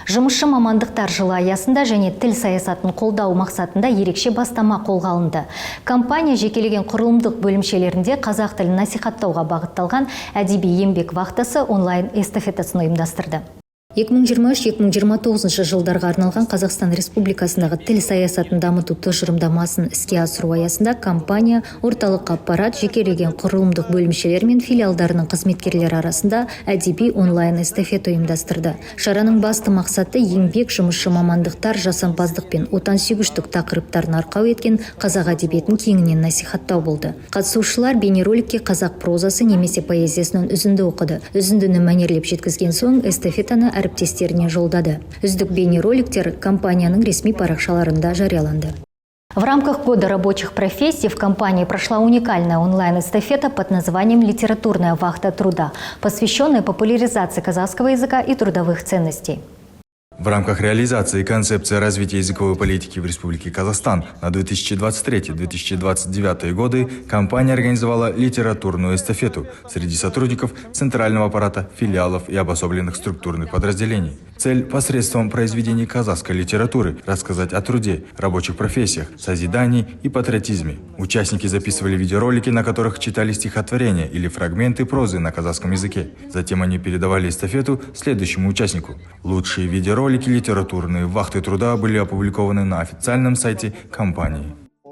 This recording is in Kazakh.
Жұмысшы мамандықтар жылы аясында және тіл саясатын қолдау мақсатында ерекше бастама қолға алынды. Компания жекелеген құрылымдық бөлімшелерінде қазақ тілін насихаттауға бағытталған әдеби еңбек вахтасы онлайн эстафетасын ұйымдастырды. 2023-2029 жылдарға арналған Қазақстан Республикасындағы тіл саясатын дамыту тұжырымдамасын іске асыру аясында компания орталық аппарат, жекелеген құрылымдық бөлімшелер мен филиалдарының қызметкерлері арасында әдеби онлайн эстафета ұйымдастырды. Шараның басты мақсаты еңбек, жұмысшы мамандықтар, жасампаздық пен отансүйгіштік тақырыптарын арқау еткен қазақ әдебиетін кеңінен насихаттау болды. Қатысушылар бейнероликке қазақ прозасы немесе поэзиясынан үзінді оқыды. Үзіндіні мәнерлеп жеткізген соң эстафетаны әріптестеріне жолдады. Үздік бейнероликтер компанияның ресми парақшаларында жарияланды. В рамках года рабочих профессий в компании прошла уникальная онлайн-эстафета под названием «Литературная вахта труда», посвященная популяризации казахского языка и трудовых ценностей. В рамках реализации концепции развития языковой политики в Республике Казахстан на 2023-2029 годы компания организовала литературную эстафету среди сотрудников центрального аппарата, филиалов и обособленных структурных подразделений. Цель посредством произведений казахской литературы рассказать о труде, рабочих профессиях, созидании и патриотизме. Участники записывали видеоролики, на которых читали стихотворения или фрагменты прозы на казахском языке. Затем они передавали эстафету следующему участнику. Лучшие видеоролики литературные вахты труда были опубликованы на официальном сайте компании.